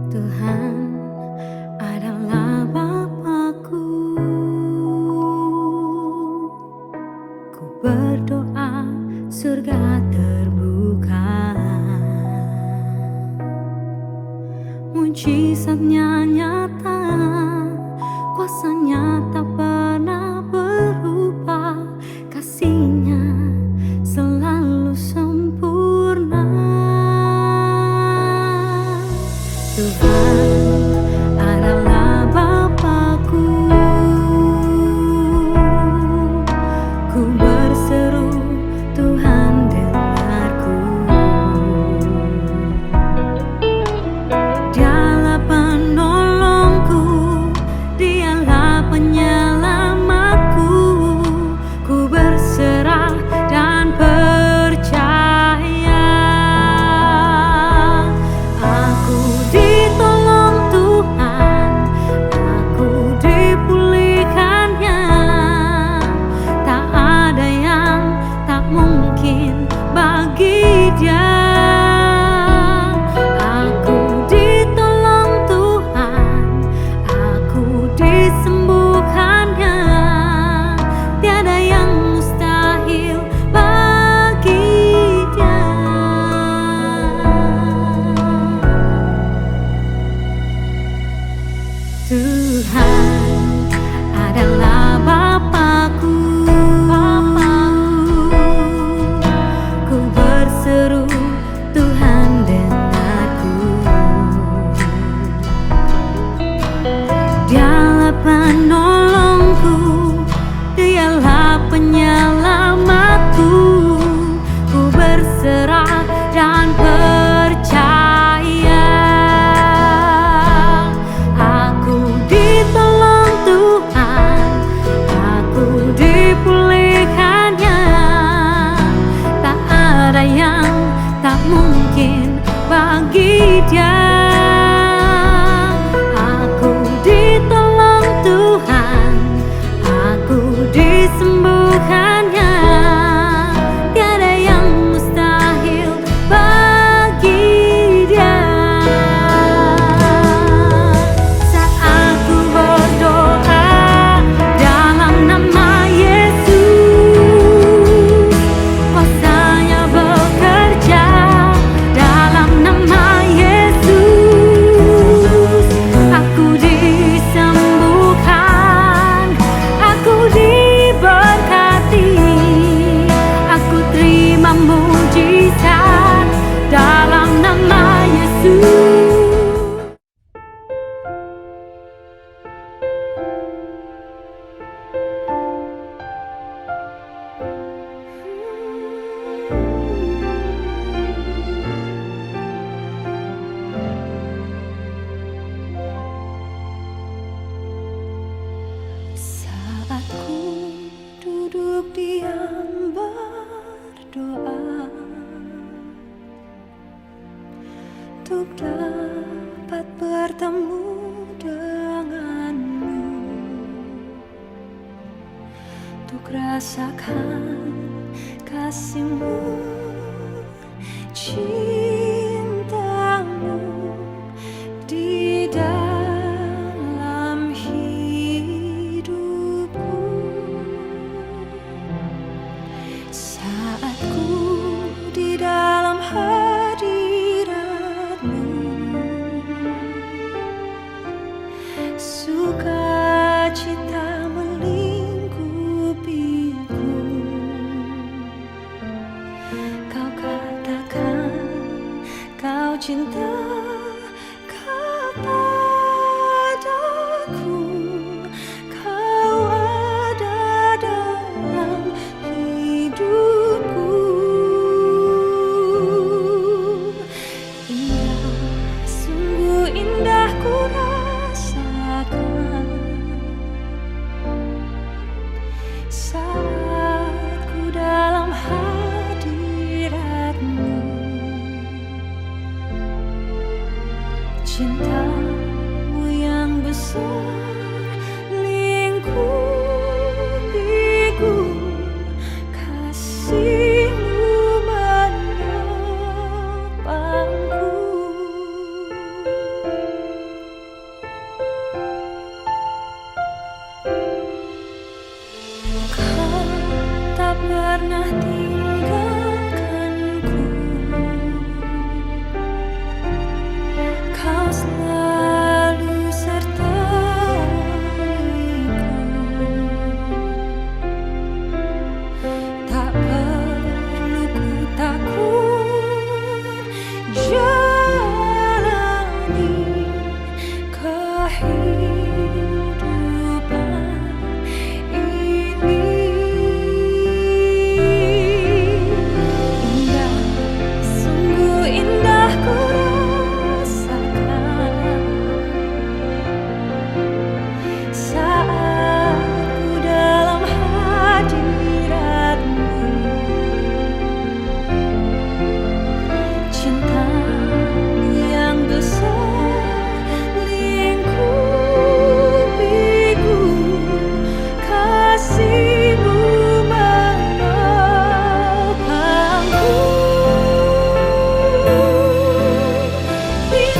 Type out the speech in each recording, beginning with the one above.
Tuhan adalah Bapakku. Ku berdoa surga terbuka, mujizatnya nyata, kuasanya tak pernah berubah, kasihnya selalu sempurna. Tuhan adalah Bapakku. Ku berseru, Tuhan dengarku. Dialah penolongku, Dialah penyelamatku. Ku berserah dan percaya. Aku ditolong Tuhan, aku dipulihkannya. Tak ada yang tak mungkin bagi Dia. Aku ditolong Tuhan, aku disembuhkannya. Tiada yang mustahil bagi Dia. Tuhan adalah Bapakku. Ku berseru, Tuhan dengarku. Dialah penolongku, Dialah penyelamatku. Ku berserah dan percaya. Aku ditolong Tuhan, aku dipulihkannya. Tak ada yang tak mungkin bagi Dia. Aku ditolong Tuhan, aku disembuhkannya. Tiada yang mustahil bagi Dia. Saat aku berdoa dalam nama Yesus, kuasanya bekerja dalam nama Yesus. Aku disembuhkan, aku diberkati, aku terima mujizat dalam nama Yesus. Saat ku duduk diam berdoa untuk dapat bertemu denganmu, untuk rasakan kasih-Mu, cinta-Mu di dalam hidupku. Saat ku di dalam hadirat-Mu, sukacita melingkupiku. Kau katakan Kau cinta kepadaku, Kau ada dalam hidupku. Indah, sungguh indah ku rasakan saat ku dalam hadirat-Mu. Cinta-Mu yang besar lingkupiku, kasih-Mu menopangku.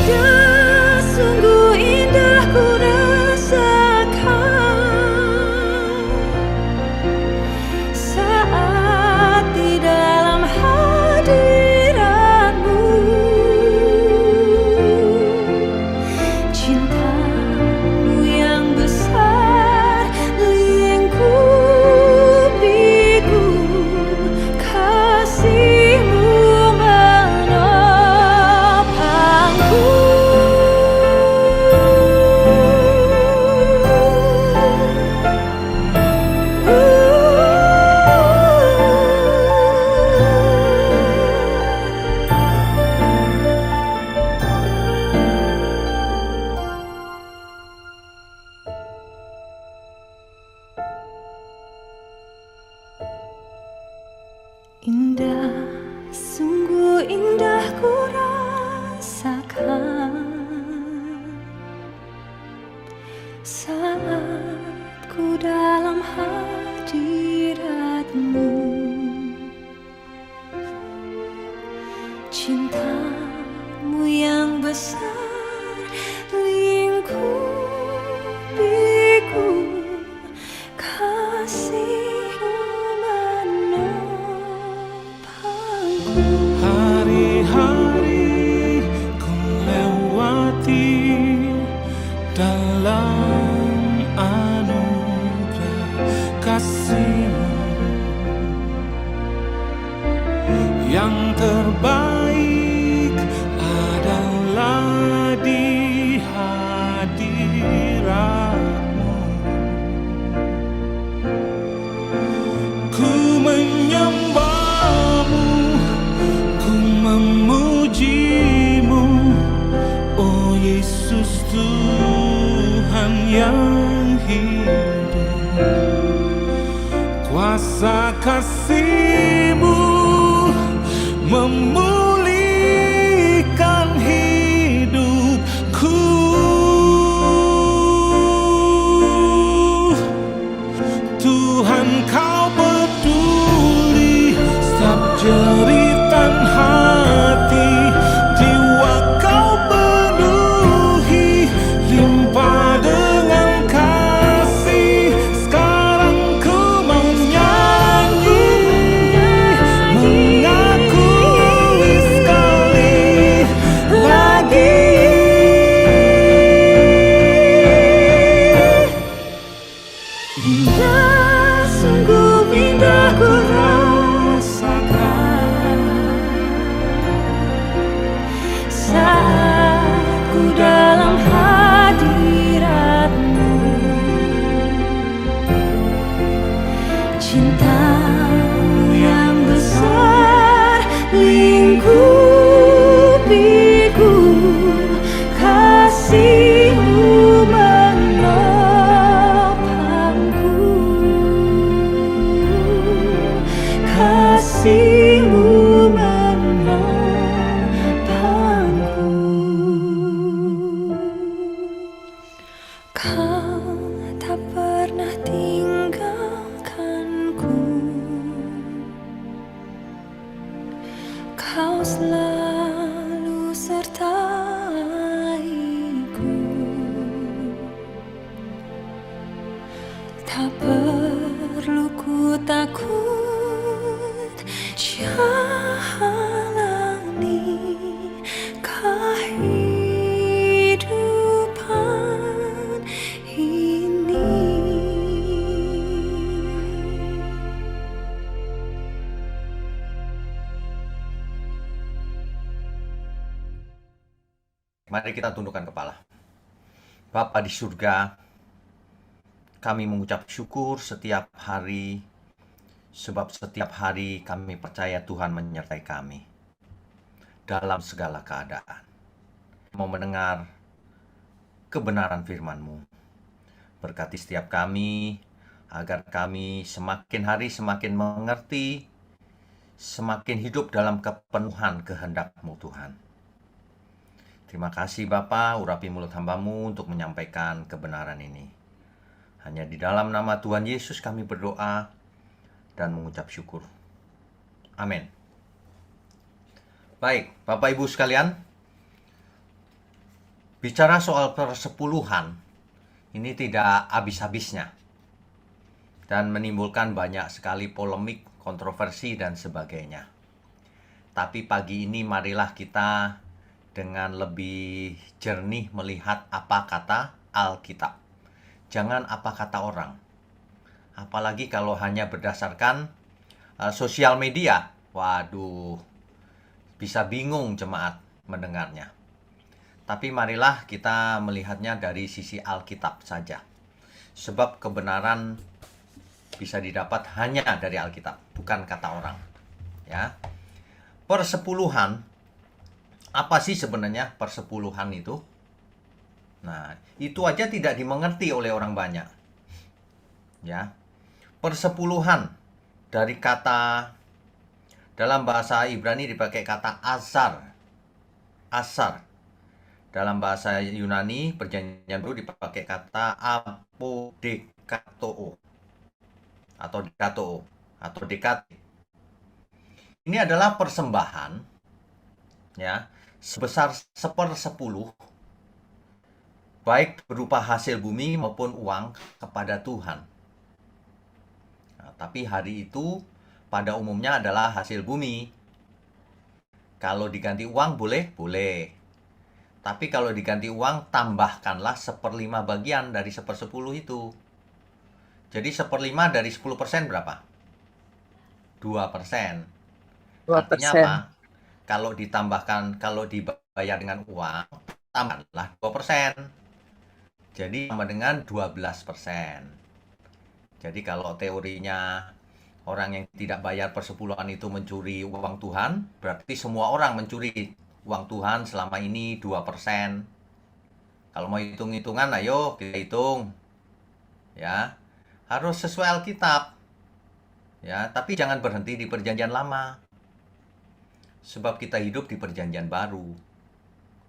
Indah, sungguh indah ku rasakan saat di dalam hadirat-Mu. Cinta-Mu yang besar lingkupiku, kasih-Mu menopangku. Indah, sungguh indah ku rasakan saat ku dalam hadirat-Mu. Cinta-Mu yang besar lingkupiku, kasih-Mu menopangku. Hari-hari ku lewati dalam anugerah kasih-Mu. Yang terbaik adalah di hadirat-Mu. Ku menyembah-Mu, ku memuji-Mu, oh Yesus Tuhan yang hidup. Kuasa kasih-Mu memulihkan hidupku. Tuhan, Kau peduli setiap jeritan hati, jiwa Kau penuhi limpah dengan kasih. Sekarang ku mau nyanyi, mengakui sekali lagi. Indah, sungguh indah ku rasakan saat ku dalam hadirat-Mu. Cinta-Mu yang besar lingkupiku, kasih-Mu menopangku, kasih-Mu menopangku. Kau tak pernah tinggalkanku, Kau selalu sertaiku. Tak perlu ku takut jalani kehidupan ini. Mari kita tundukkan kepala. Bapa di surga, kami mengucap syukur setiap hari, sebab setiap hari kami percaya Tuhan menyertai kami dalam segala keadaan. Mau mendengar kebenaran firman-Mu. Berkati setiap kami, agar kami semakin hari semakin mengerti, semakin hidup dalam kepenuhan kehendak-Mu Tuhan. Terima kasih Bapa, urapi mulut hamba-Mu untuk menyampaikan kebenaran ini. Hanya di dalam nama Tuhan Yesus kami berdoa dan mengucap syukur. Amin. Baik, Bapak Ibu sekalian, Bicara soal persepuluhan, ini tidak habis-habisnya dan menimbulkan banyak sekali polemik, kontroversi, dan sebagainya. Tapi pagi ini marilah kita dengan lebih jernih melihat apa kata Alkitab. Jangan apa kata orang. Apalagi kalau hanya berdasarkan sosial media. Waduh, bisa bingung jemaat mendengarnya. Tapi marilah kita melihatnya dari sisi Alkitab saja. Sebab kebenaran bisa didapat hanya dari Alkitab, bukan kata orang. Ya. Persepuluhan, apa sih sebenarnya persepuluhan itu? Nah, itu aja tidak dimengerti oleh orang banyak. Ya. Persepuluhan dari kata, dalam bahasa Ibrani dipakai kata azar. Asar. Dalam bahasa Yunani perjanjian baru dipakai kata apodekatoo atau dekatoo atau dekate. Ini adalah persembahan ya sebesar 1/10 baik berupa hasil bumi maupun uang kepada Tuhan. Nah, tapi hari itu pada umumnya adalah hasil bumi. Kalau diganti uang boleh? Boleh. Tapi kalau diganti uang tambahkanlah 1/5 bagian dari 1/10 itu. Jadi 1/5 dari 10% berapa? 2%. Artinya 2%. apa? Kalau ditambahkan, kalau dibayar dengan uang, tambahlah 2%. Jadi sama dengan 12%. Jadi kalau teorinya orang yang tidak bayar persepuluhan itu mencuri uang Tuhan, berarti semua orang mencuri uang Tuhan selama ini 2%. Kalau mau hitung-hitungan, ayo kita hitung. Ya. Harus sesuai Alkitab. Ya, tapi jangan berhenti di perjanjian lama. Sebab kita hidup di perjanjian baru.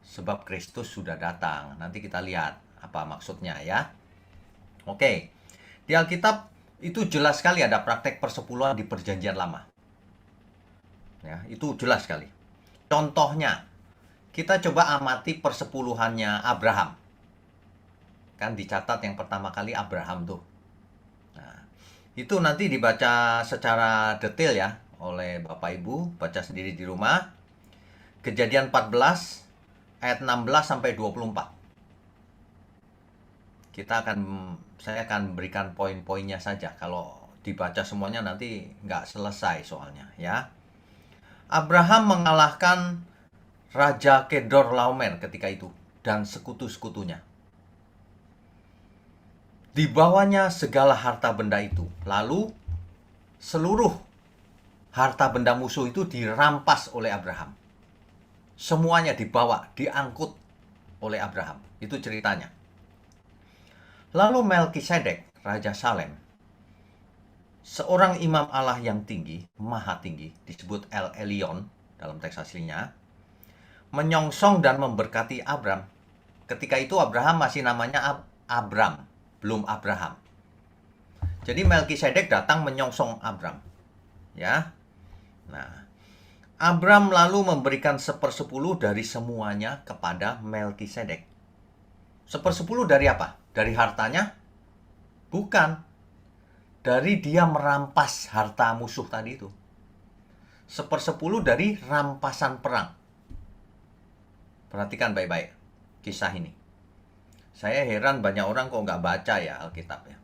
Sebab Kristus sudah datang. Nanti kita lihat apa maksudnya ya. Oke. Di Alkitab itu jelas sekali ada praktek persepuluhan di perjanjian lama. Ya, itu jelas sekali. Contohnya, kita coba amati persepuluhannya Abraham. Kan dicatat yang pertama kali Abraham tuh. Itu nanti dibaca secara detail ya oleh Bapak Ibu, baca sendiri di rumah. Kejadian 14 ayat 16 sampai 24. Saya akan berikan poin-poinnya saja. Kalau dibaca semuanya nanti nggak selesai soalnya ya. Abraham mengalahkan Raja Kedorlaomer ketika itu dan sekutu-sekutunya. Dibawanya segala harta benda itu. Lalu seluruh harta benda musuh itu dirampas oleh Abraham. Semuanya dibawa, diangkut oleh Abraham. Itu ceritanya. Lalu Melkisedek, Raja Salem, seorang imam Allah yang tinggi, maha tinggi, disebut El Elyon dalam teks aslinya, menyongsong dan memberkati Abram. Ketika itu Abraham masih namanya Abram, belum Abraham. Jadi Melkisedek datang menyongsong Abram. Ya. Nah, Abram lalu memberikan 1/10 dari semuanya kepada Melkisedek. 1/10 dari apa? Dari hartanya? Bukan. Dari dia merampas harta musuh tadi itu. 1/10 dari rampasan perang. Perhatikan baik-baik kisah ini. Saya heran banyak orang kok nggak baca ya Alkitab ya.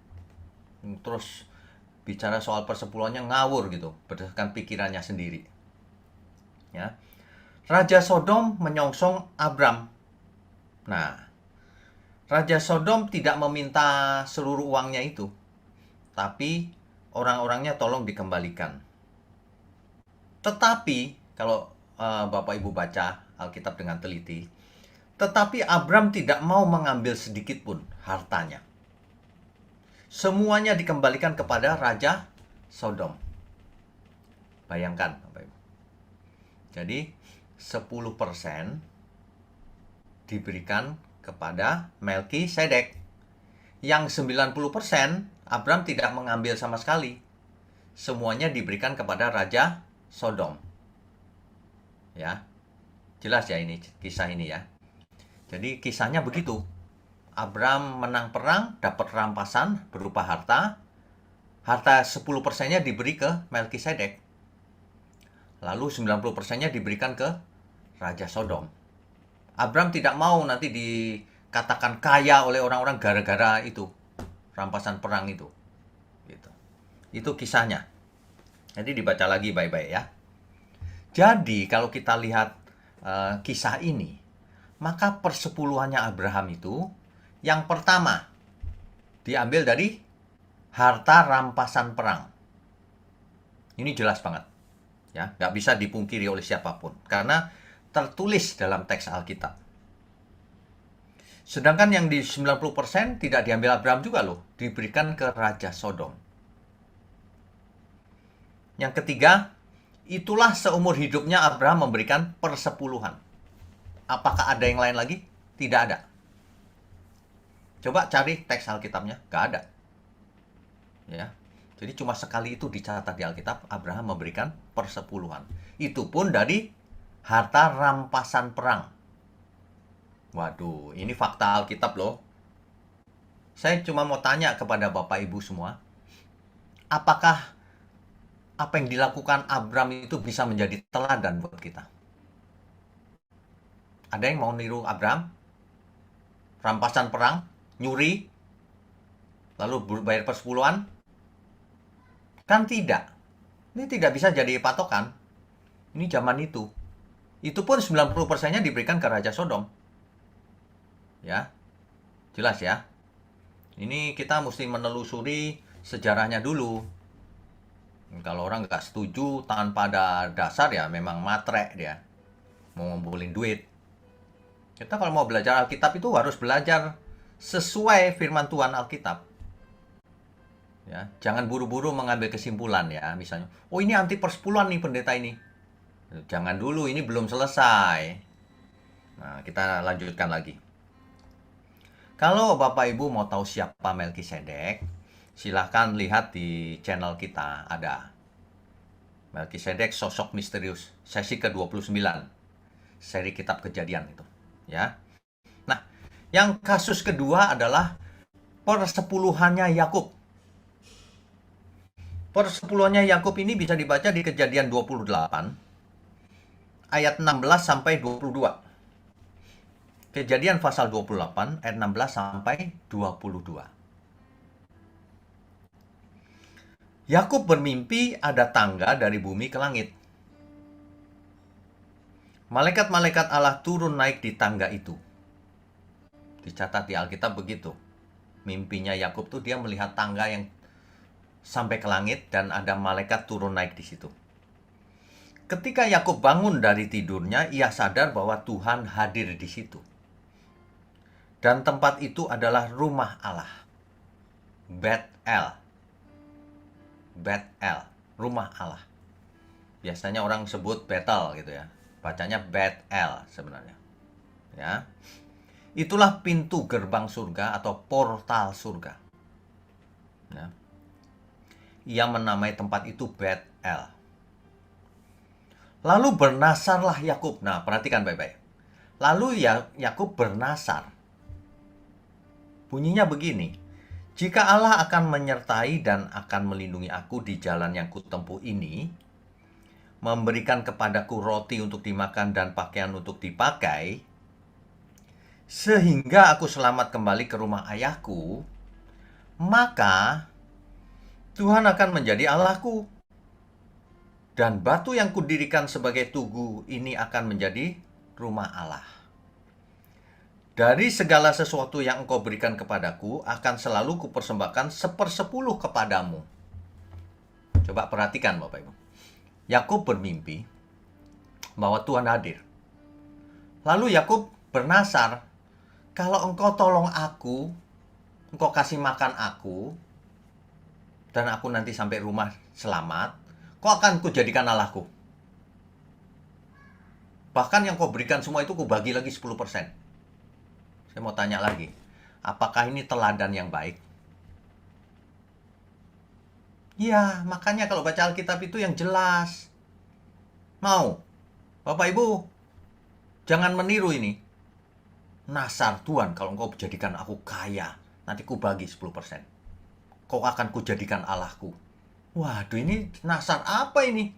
Terus bicara soal persepuluhannya ngawur gitu, berdasarkan pikirannya sendiri. Ya. Raja Sodom menyongsong Abram. Nah, Raja Sodom tidak meminta seluruh uangnya itu, tapi orang-orangnya tolong dikembalikan. Tetapi kalau Bapak Ibu baca Alkitab dengan teliti, tetapi Abram tidak mau mengambil sedikit pun hartanya. Semuanya dikembalikan kepada Raja Sodom. Bayangkan, Bapak Ibu. Jadi 10% diberikan kepada Melkisedek. Yang 90% Abram tidak mengambil sama sekali. Semuanya diberikan kepada Raja Sodom. Ya. Jelas ya ini kisah ini ya. Jadi kisahnya begitu. Abraham menang perang, dapat rampasan berupa harta. Harta 10%-nya diberi ke Melkisedek. Lalu 90%-nya diberikan ke Raja Sodom. Abraham tidak mau nanti dikatakan kaya oleh orang-orang gara-gara itu. Rampasan perang itu. Gitu. Itu kisahnya. Jadi dibaca lagi baik-baik ya. Jadi kalau kita lihat kisah ini, maka persepuluhannya Abraham itu yang pertama diambil dari harta rampasan perang. Ini jelas banget. Ya, nggak bisa dipungkiri oleh siapapun. Karena tertulis dalam teks Alkitab. Sedangkan yang di 90% tidak diambil Abraham juga loh. Diberikan ke Raja Sodom. Yang ketiga, itulah seumur hidupnya Abraham memberikan persepuluhan. Apakah ada yang lain lagi? Tidak ada. Coba cari teks Alkitabnya, nggak ada. Ya, jadi cuma sekali itu dicatat di Alkitab, Abraham memberikan persepuluhan. Itu pun dari harta rampasan perang. Waduh, ini fakta Alkitab loh. Saya cuma mau tanya kepada Bapak Ibu semua, apakah apa yang dilakukan Abraham itu bisa menjadi teladan buat kita? Ada yang mau niru Abraham? Rampasan perang, nyuri, lalu bayar persepuluhan? Kan tidak. Ini tidak bisa jadi patokan. Ini zaman itu. Itu pun 90%-nya diberikan ke Raja Sodom. Ya. Jelas ya. Ini kita mesti menelusuri sejarahnya dulu. Kalau orang nggak setuju tanpa ada dasar ya memang matre dia. Mau ngumpulin duit. Kita kalau mau belajar Alkitab itu harus belajar sesuai firman Tuhan Alkitab. Ya, jangan buru-buru mengambil kesimpulan ya, misalnya, oh ini anti persepuluhan nih pendeta ini. Jangan dulu, ini belum selesai. Nah, kita lanjutkan lagi. Kalau Bapak Ibu mau tahu siapa Melkisedek, silahkan lihat di channel kita, ada Melkisedek Sosok Misterius, sesi ke-29, seri kitab Kejadian itu. Ya. Nah, yang kasus kedua adalah persepuluhannya Yakub. Persepuluhannya Yakub ini bisa dibaca di Kejadian 28 ayat 16 sampai 22. Kejadian pasal 28 ayat 16 sampai 22. Yakub bermimpi ada tangga dari bumi ke langit. Malaikat-malaikat Allah turun naik di tangga itu. Dicatat di Alkitab begitu. Mimpinya Yakub tuh dia melihat tangga yang sampai ke langit dan ada malaikat turun naik di situ. Ketika Yakub bangun dari tidurnya, ia sadar bahwa Tuhan hadir di situ. Dan tempat itu adalah rumah Allah. Bet-El. Bet-El, rumah Allah. Biasanya orang sebut Betel gitu ya. Bacanya Bet-El sebenarnya. Ya. Itulah pintu gerbang surga atau portal surga. Ya. Ia menamai tempat itu Bet-El. Lalu bernasarlah Yakub. Nah, perhatikan baik-baik. Lalu Yakub bernasar. Bunyinya begini. Jika Allah akan menyertai dan akan melindungi aku di jalan yang kutempuh ini, memberikan kepadaku roti untuk dimakan dan pakaian untuk dipakai, sehingga aku selamat kembali ke rumah ayahku, maka Tuhan akan menjadi Allahku. Dan batu yang kudirikan sebagai tugu ini akan menjadi rumah Allah. Dari segala sesuatu yang engkau berikan kepadaku, akan selalu kupersembahkan 1/10 kepadamu. Coba perhatikan Bapak Ibu. Yakub bermimpi bahwa Tuhan hadir. Lalu Yakub bernasar, kalau engkau tolong aku, engkau kasih makan aku, dan aku nanti sampai rumah selamat, kau akan kujadikan Allahku. Bahkan yang kau berikan semua itu kubagi lagi 10%. Saya mau tanya lagi, apakah ini teladan yang baik? Ya, makanya kalau baca Alkitab itu yang jelas. Mau? Bapak Ibu, jangan meniru ini. Nasar, Tuhan, kalau engkau jadikan aku kaya, nanti ku bagi 10%. Kau akan kujadikan Allahku. Waduh, ini nasar apa ini?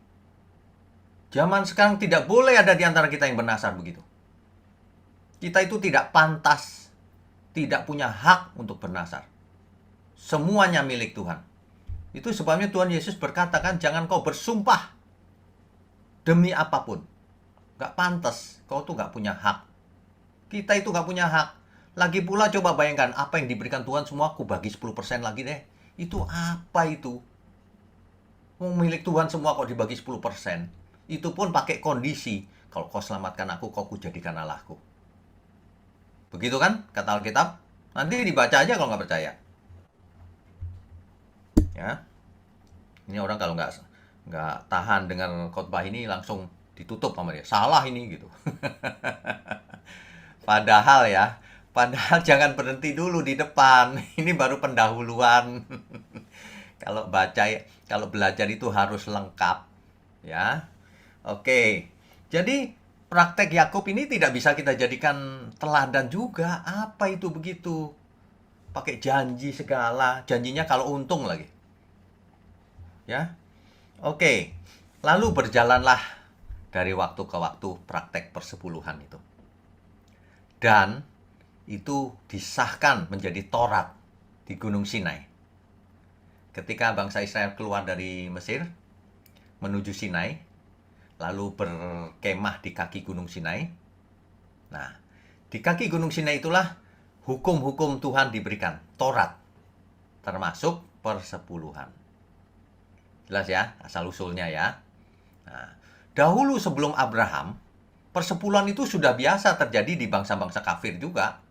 Zaman sekarang tidak boleh ada di antara kita yang bernasar begitu. Kita itu tidak pantas, tidak punya hak untuk bernasar. Semuanya milik Tuhan. Itu sebabnya Tuhan Yesus berkata kan, jangan kau bersumpah demi apapun. Gak pantas, kau tuh gak punya hak. Kita itu gak punya hak. Lagi pula coba bayangkan, apa yang diberikan Tuhan semua aku bagi 10% lagi deh. Itu apa itu? Mau milik Tuhan semua kok dibagi 10%. Itu pun pakai kondisi, kalau kau selamatkan aku, kau kujadikan Allahku. Begitu kan kata Alkitab? Nanti dibaca aja kalau nggak percaya. Ya, ini orang kalau nggak tahan dengan khotbah ini langsung ditutup sama dia. Salah ini gitu. Padahal jangan berhenti dulu di depan. Ini baru pendahuluan. Kalau belajar itu harus lengkap, ya. Oke. Jadi praktek Yakub ini tidak bisa kita jadikan teladan juga. Apa itu begitu? Pakai janji segala, janjinya kalau untung lagi. Ya. Oke. Lalu berjalanlah dari waktu ke waktu praktek persepuluhan itu. Dan itu disahkan menjadi Taurat di Gunung Sinai. Ketika bangsa Israel keluar dari Mesir menuju Sinai, lalu berkemah di kaki Gunung Sinai. Nah, di kaki Gunung Sinai itulah hukum-hukum Tuhan diberikan, Taurat, termasuk persepuluhan. Jelas ya, asal-usulnya ya. Nah, dahulu sebelum Abraham, persepuluhan itu sudah biasa terjadi di bangsa-bangsa kafir juga.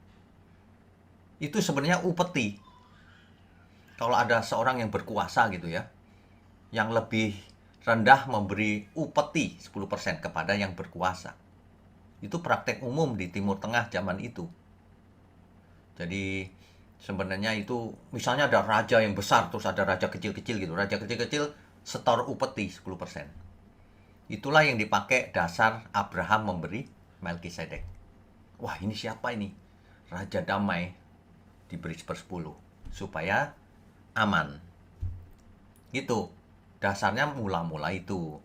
Itu sebenarnya upeti. Kalau ada seorang yang berkuasa gitu ya, yang lebih rendah memberi upeti 10% kepada yang berkuasa. Itu praktek umum di Timur Tengah zaman itu. Jadi sebenarnya itu misalnya ada raja yang besar, terus ada raja kecil-kecil gitu. Raja kecil-kecil setor upeti 10%. Itulah yang dipakai dasar Abraham memberi Melkisedek. Wah, ini siapa ini? Raja damai, diberi 10% supaya aman. Gitu. Dasarnya mula-mula itu.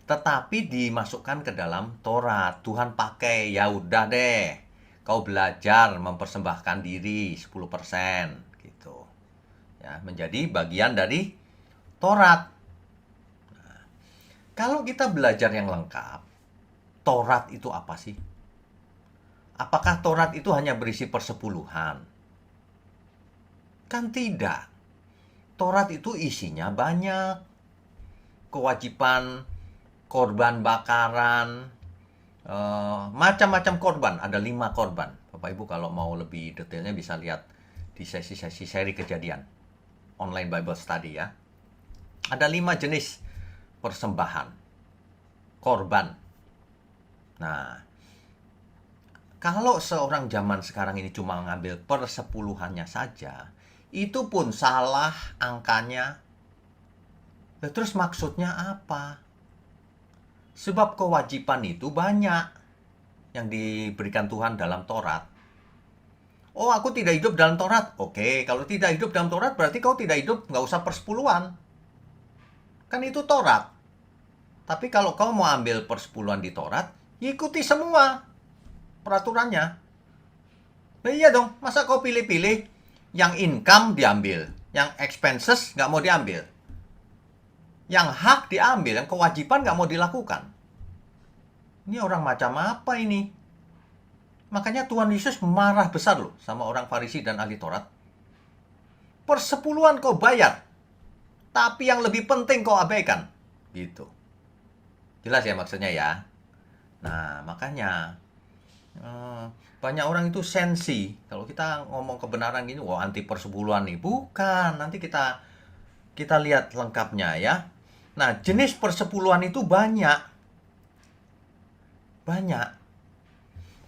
Tetapi dimasukkan ke dalam Taurat. Tuhan pakai, ya udah deh, kau belajar mempersembahkan diri 10% gitu. Ya, menjadi bagian dari Taurat. Nah, kalau kita belajar yang lengkap, Taurat itu apa sih? Apakah Taurat itu hanya berisi persepuluhan? Kan tidak. Taurat itu isinya banyak. Kewajiban korban bakaran, macam-macam korban. Ada 5 korban. Bapak Ibu kalau mau lebih detailnya bisa lihat di sesi-sesi seri kejadian. Online Bible Study ya. Ada 5 jenis persembahan. Korban. Nah, kalau seorang zaman sekarang ini cuma ngambil persepuluhannya saja, itu pun salah angkanya. Nah, terus maksudnya apa? Sebab kewajiban itu banyak yang diberikan Tuhan dalam Taurat. Oh, aku tidak hidup dalam Taurat. Oke, kalau tidak hidup dalam Taurat berarti kau tidak hidup, nggak usah persepuluhan. Kan itu Taurat. Tapi kalau kau mau ambil persepuluhan di Taurat, ikuti semua peraturannya. Nah, iya dong, masa kau pilih-pilih? Yang income diambil, yang expenses nggak mau diambil. Yang hak diambil, yang kewajiban nggak mau dilakukan. Ini orang macam apa ini? Makanya Tuhan Yesus marah besar loh sama orang Farisi dan ahli Taurat. Persepuluhan kau bayar, tapi yang lebih penting kau abaikan. Gitu. Jelas ya maksudnya ya? Nah, makanya banyak orang itu sensi. Kalau kita ngomong kebenaran gini, wah anti persepuluhan nih. Bukan, nanti kita lihat lengkapnya ya. Nah, jenis persepuluhan itu banyak. Banyak.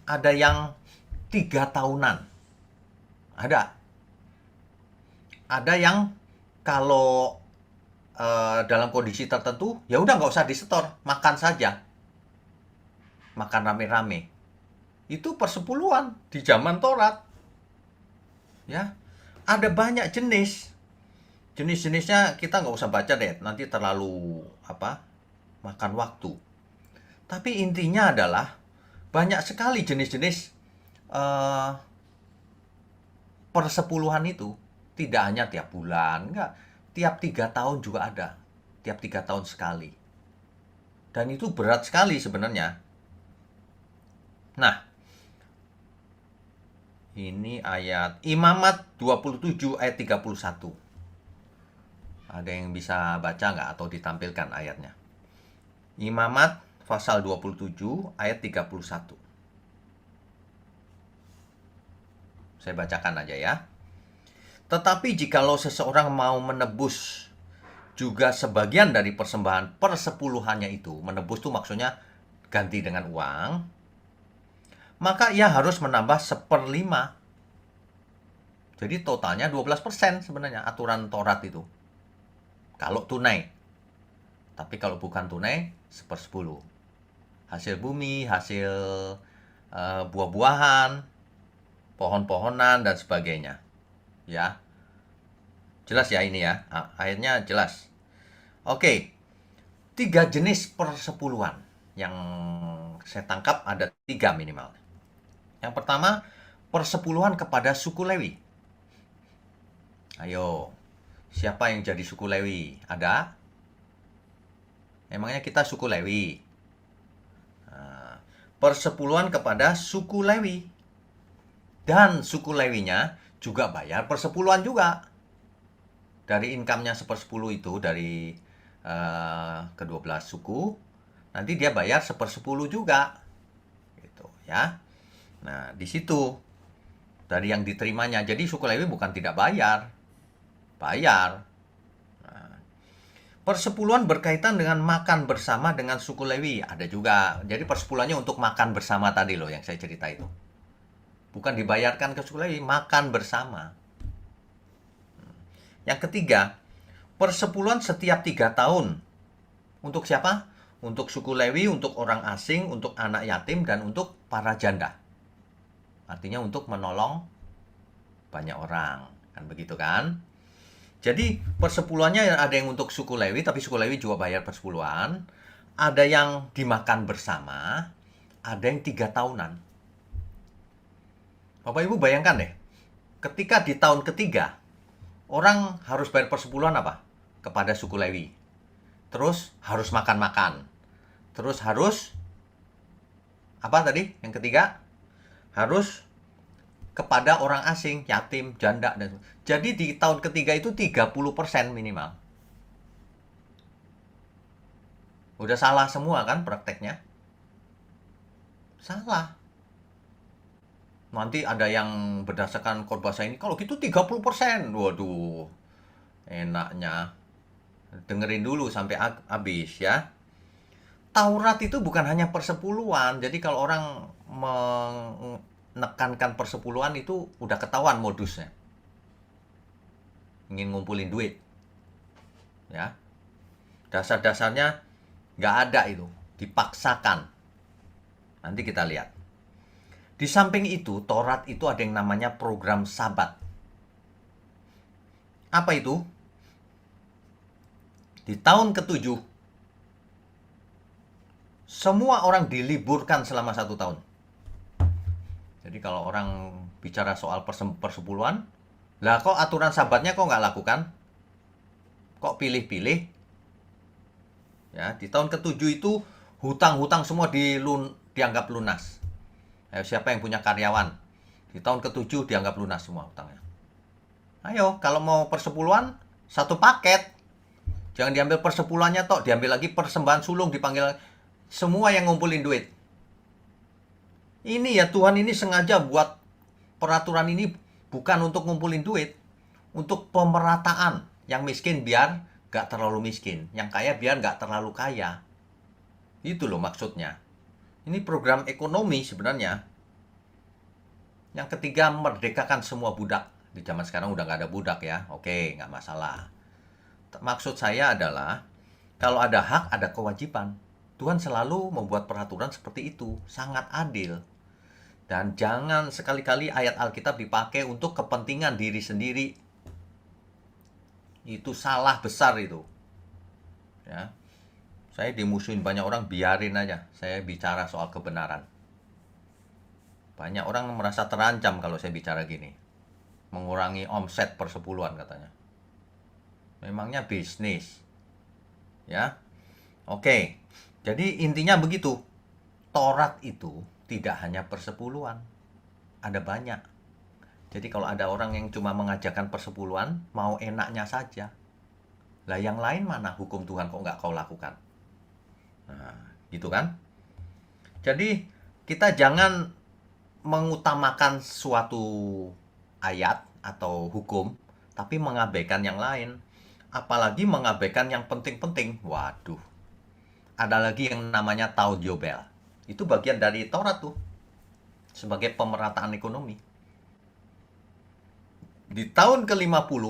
Ada yang 3 tahunan. Ada yang kalau dalam kondisi tertentu, ya udah nggak usah disetor, makan saja. Makan rame-rame. Itu persepuluhan di zaman Taurat. Ya, ada banyak jenis. Jenis-jenisnya kita nggak usah baca deh, nanti terlalu makan waktu. Tapi intinya adalah banyak sekali jenis-jenis persepuluhan itu. Tidak hanya tiap bulan, enggak. Tiap 3 tahun juga ada. Tiap 3 tahun sekali. Dan itu berat sekali sebenarnya. Nah, ini ayat Imamat 27 ayat 31. Ada yang bisa baca nggak atau ditampilkan ayatnya? Imamat pasal 27 ayat 31. Saya bacakan aja ya. Tetapi jikalau seseorang mau menebus juga sebagian dari persembahan persepuluhannya itu, menebus itu maksudnya ganti dengan uang, maka ia harus menambah 1/5. Jadi totalnya 12% sebenarnya aturan Taurat itu. Kalau tunai. Tapi kalau bukan tunai, 1/10. Hasil bumi, hasil buah-buahan, pohon-pohonan, dan sebagainya. Ya. Jelas ya ini ya. Ayatnya jelas. Oke. 3 jenis persepuluhan. Yang saya tangkap ada 3 minimal. Yang pertama, persepuluhan kepada suku Lewi. Ayo. Siapa yang jadi suku Lewi? Ada? Emangnya kita suku Lewi? Nah, persepuluhan kepada suku Lewi. Dan suku Lewinya juga bayar persepuluhan juga. Dari income-nya 1/10 itu, dari ke-12 suku, nanti dia bayar 1/10 juga. Gitu ya. Nah, di situ dari yang diterimanya. Jadi suku Lewi bukan tidak bayar. Bayar. Nah, persepuluhan berkaitan dengan makan bersama dengan suku Lewi. Ada juga. Jadi persepuluhannya untuk makan bersama tadi loh yang saya cerita itu. Bukan dibayarkan ke suku Lewi, makan bersama. Yang ketiga, persepuluhan setiap 3 tahun. Untuk siapa? Untuk suku Lewi, untuk orang asing, untuk anak yatim, dan untuk para janda. Artinya untuk menolong banyak orang. Kan begitu kan? Jadi persepuluhannya ada yang untuk suku Lewi, tapi suku Lewi juga bayar persepuluhan. Ada yang dimakan bersama, ada yang 3 tahunan. Bapak Ibu bayangkan deh, ketika di tahun ketiga, orang harus bayar persepuluhan apa? Kepada suku Lewi. Terus harus makan-makan. Terus harus, apa tadi? Yang ketiga, harus kepada orang asing, yatim, janda. Jadi di tahun ketiga itu 30% minimal. Udah salah semua kan prakteknya? Salah. Nanti ada yang berdasarkan khotbah saya ini, kalau gitu 30%. Waduh, enaknya. Dengerin dulu sampai habis ya. Taurat itu bukan hanya persepuluhan. Jadi kalau orang menekankan persepuluhan itu udah ketahuan modusnya. Ingin ngumpulin duit. Ya. Dasar-dasarnya nggak ada itu. Dipaksakan. Nanti kita lihat. Di samping itu, Taurat itu ada yang namanya program Sabat. Apa itu? Di tahun ke-7, semua orang diliburkan selama 1 tahun. Jadi kalau orang bicara soal persepuluhan, lah kok aturan Sabatnya kok nggak lakukan? Kok pilih-pilih? Ya, di tahun ke-7 itu hutang-hutang semua dianggap lunas. Siapa yang punya karyawan? Di tahun ke-7 dianggap lunas semua hutangnya. Ayo, kalau mau persepuluhan, 1 paket. Jangan diambil persepuluhannya tok, diambil lagi persembahan sulung, dipanggil semua yang ngumpulin duit. Ini ya Tuhan ini sengaja buat peraturan ini bukan untuk ngumpulin duit, untuk pemerataan. Yang miskin biar gak terlalu miskin, yang kaya biar gak terlalu kaya. Itu loh maksudnya. Ini program ekonomi sebenarnya. Yang ketiga, merdekakan semua budak. Di zaman sekarang udah nggak ada budak ya. Oke, nggak masalah. Maksud saya adalah, kalau ada hak, ada kewajiban. Tuhan selalu membuat peraturan seperti itu. Sangat adil. Dan jangan sekali-kali ayat Alkitab dipakai untuk kepentingan diri sendiri. Itu salah besar itu. Ya. Saya dimusuhin banyak orang, biarin aja. Saya bicara soal kebenaran. Banyak orang merasa terancam kalau saya bicara gini. Mengurangi omset persepuluhan katanya. Memangnya bisnis. Ya. Oke. Jadi intinya begitu. Taurat itu tidak hanya persepuluhan. Ada banyak. Jadi kalau ada orang yang cuma mengajarkan persepuluhan, mau enaknya saja. Lah yang lain mana hukum Tuhan kok nggak kau lakukan? Nah, gitu kan? Jadi kita jangan mengutamakan suatu ayat atau hukum, tapi mengabaikan yang lain. Apalagi mengabaikan yang penting-penting. Waduh. Ada lagi yang namanya tahun Yobel. Itu bagian dari Taurat tuh. Sebagai pemerataan ekonomi. Di tahun ke-50,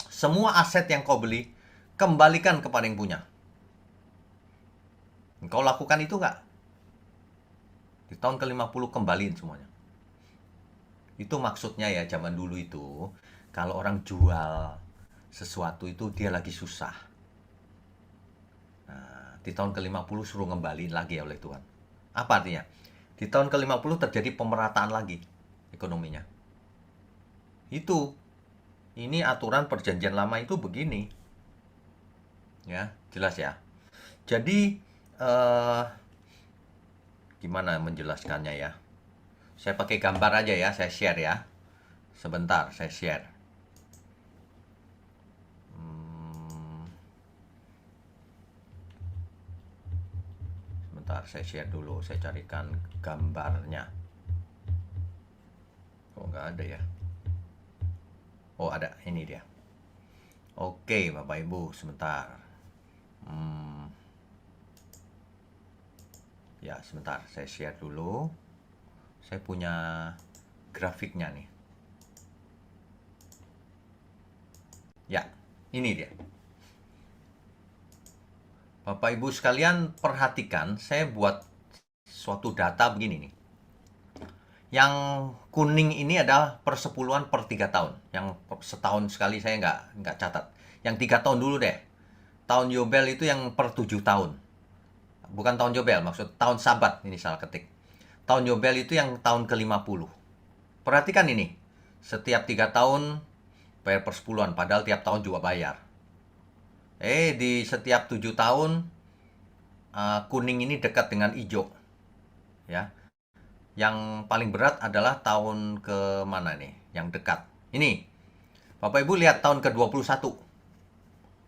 semua aset yang kau beli, kembalikan kepada yang punya. Kau lakukan itu nggak? Di tahun ke-50 kembaliin semuanya. Itu maksudnya ya, zaman dulu itu, kalau orang jual sesuatu itu dia lagi susah. Nah, di tahun ke-50 suruh ngembaliin lagi oleh Tuhan. Apa artinya? Di tahun ke-50 terjadi pemerataan lagi ekonominya. Itu. Ini aturan perjanjian lama itu begini. Ya, jelas ya. Jadi, gimana menjelaskannya ya? Saya pakai gambar aja ya, saya share ya. Sebentar, saya share. Sebentar, saya share dulu. Saya carikan gambarnya. Kok nggak ada ya? Oh, ada. Ini dia. Oke, Bapak Ibu, sebentar. Ya, sebentar. Saya share dulu. Saya punya grafiknya nih. Ya, ini dia. Bapak Ibu sekalian perhatikan, saya buat suatu data begini nih. Yang kuning ini adalah persepuluhan per 3 tahun. Yang setahun sekali saya nggak catat. Yang 3 tahun dulu deh. Tahun Yobel itu yang per 7 tahun. Bukan tahun Yobel, maksud tahun Sabat. Ini salah ketik. Tahun Yobel itu yang tahun ke-50. Perhatikan ini. Setiap 3 tahun bayar persepuluhan, padahal tiap tahun juga bayar. Di setiap 7 tahun kuning ini dekat dengan hijau. Ya. Yang paling berat adalah tahun ke mana nih? Yang dekat. Ini. Bapak Ibu lihat tahun ke-21.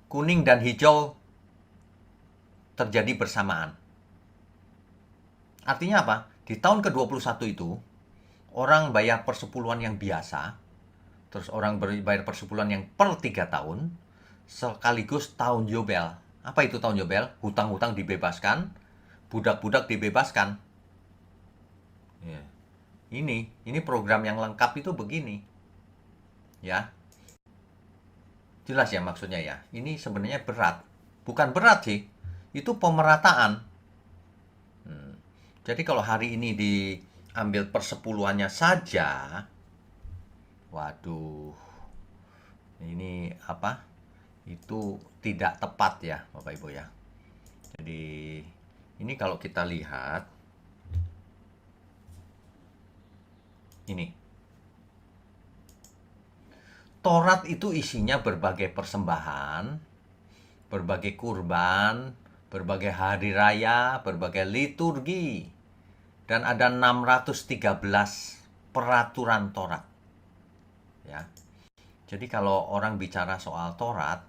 Kuning dan hijau terjadi bersamaan. Artinya apa? Di tahun ke-21 itu, orang bayar persepuluhan yang biasa, terus orang bayar persepuluhan yang per 3 tahun, sekaligus tahun Yobel. Apa itu tahun Yobel? Hutang-hutang dibebaskan, budak-budak dibebaskan. Ya. Ini program yang lengkap itu begini. Ya. Jelas ya maksudnya ya. Ini sebenarnya berat. Bukan berat sih. Itu pemerataan. Jadi kalau hari ini diambil persepuluhannya saja, waduh. Ini apa? Itu tidak tepat ya, Bapak Ibu ya. Jadi ini kalau kita lihat ini. Taurat itu isinya berbagai persembahan, berbagai kurban, berbagai hari raya, berbagai liturgi. Dan ada 613 peraturan Taurat. Ya. Jadi kalau orang bicara soal Taurat,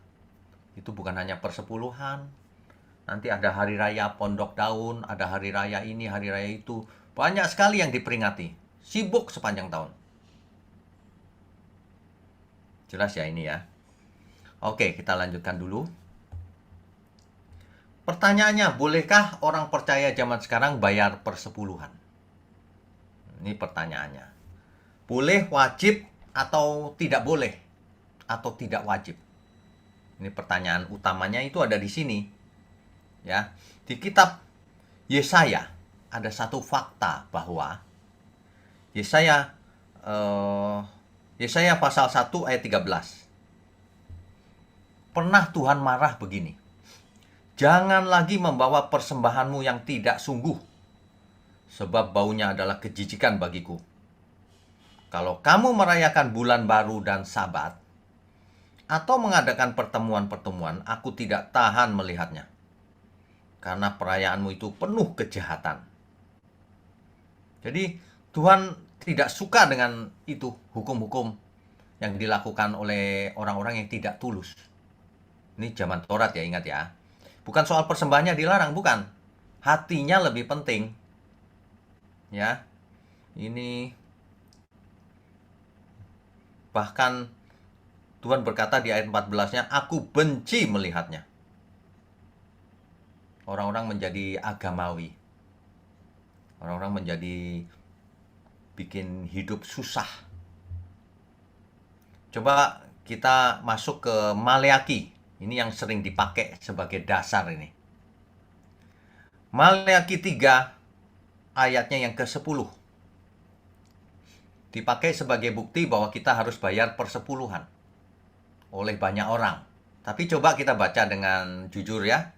itu bukan hanya persepuluhan. Nanti ada hari raya pondok daun, ada hari raya ini, hari raya itu. Banyak sekali yang diperingati. Sibuk sepanjang tahun. Jelas ya ini ya. Oke, kita lanjutkan dulu. Pertanyaannya, bolehkah orang percaya zaman sekarang bayar persepuluhan? Ini pertanyaannya. Boleh, wajib, atau tidak boleh? Atau tidak wajib? Ini pertanyaan utamanya itu ada di sini. Ya, di kitab Yesaya ada satu fakta bahwa Yesaya Yesaya pasal 1 ayat 13. Pernah Tuhan marah begini. Jangan lagi membawa persembahanmu yang tidak sungguh, sebab baunya adalah kejijikan bagiku. Kalau kamu merayakan bulan baru dan Sabat, atau mengadakan pertemuan-pertemuan, aku tidak tahan melihatnya. Karena perayaanmu itu penuh kejahatan. Jadi Tuhan tidak suka dengan itu, hukum-hukum yang dilakukan oleh orang-orang yang tidak tulus. Ini zaman Taurat ya, ingat ya. Bukan soal persembahannya dilarang, bukan. Hatinya lebih penting. Ya. Ini bahkan Tuhan berkata di ayat 14-nya, aku benci melihatnya. Orang-orang menjadi agamawi. Orang-orang menjadi bikin hidup susah. Coba kita masuk ke Maleaki. Ini yang sering dipakai sebagai dasar ini. Maleaki 3 ayatnya yang ke-10. Dipakai sebagai bukti bahwa kita harus bayar persepuluhan oleh banyak orang. Tapi coba kita baca dengan jujur ya.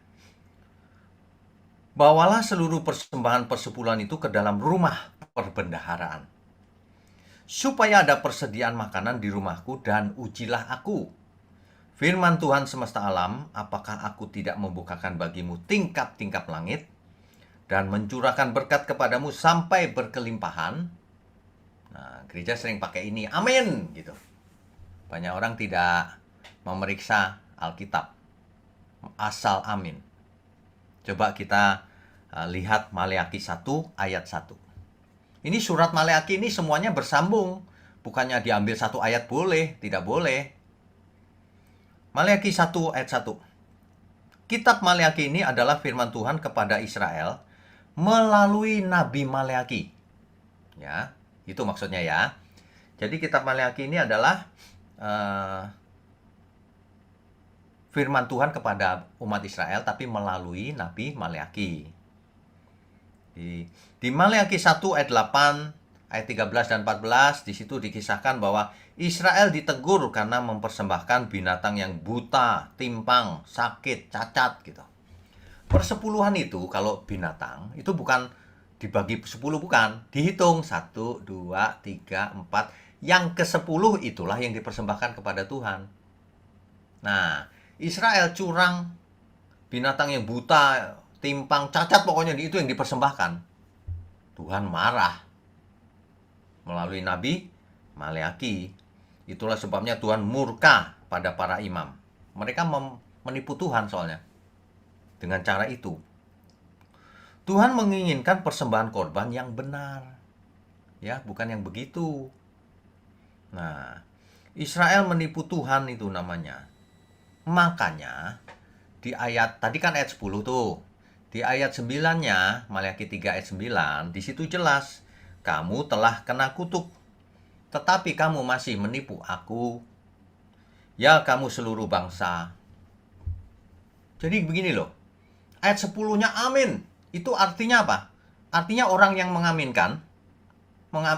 Bawalah seluruh persembahan persepuluhan itu ke dalam rumah perbendaharaan, supaya ada persediaan makanan di rumahku, dan ujilah aku. Firman Tuhan semesta alam, apakah aku tidak membukakan bagimu tingkap-tingkap langit, dan mencurahkan berkat kepadamu sampai berkelimpahan? Nah, gereja sering pakai ini, amin, gitu. Banyak orang tidak memeriksa Alkitab, asal amin. Coba kita lihat Maleaki 1 ayat 1. Ini surat Maleaki ini semuanya bersambung. Bukannya diambil satu ayat boleh, tidak boleh. Maleaki 1 ayat 1. Kitab Maleaki ini adalah firman Tuhan kepada Israel melalui Nabi Maleaki. Ya, itu maksudnya ya. Jadi kitab Maleaki ini adalah firman Tuhan kepada umat Israel, tapi melalui Nabi Maleaki. Di Maleaki 1 ayat 8, ayat 13 dan 14, di situ dikisahkan bahwa Israel ditegur karena mempersembahkan binatang yang buta, timpang, sakit, cacat gitu. Persepuluhan itu kalau binatang itu bukan dibagi 10, bukan, dihitung 1, 2, 3, 4. Yang ke-10 itulah yang dipersembahkan kepada Tuhan. Nah, Israel curang, binatang yang buta, timpang, cacat, pokoknya itu yang dipersembahkan. Tuhan marah melalui Nabi Maleaki. Itulah sebabnya Tuhan murka pada para imam. Mereka menipu Tuhan soalnya. Dengan cara itu. Tuhan menginginkan persembahan korban yang benar. Ya, bukan yang begitu. Nah, Israel menipu Tuhan itu namanya. Makanya di ayat tadi kan ayat 10 tuh. Di ayat 9-nya, Maleaki 3 ayat 9, di situ jelas, kamu telah kena kutuk, tetapi kamu masih menipu aku. Ya, kamu seluruh bangsa. Jadi begini loh. Ayat 10-nya amin. Itu artinya apa? Artinya orang yang mengaminkan,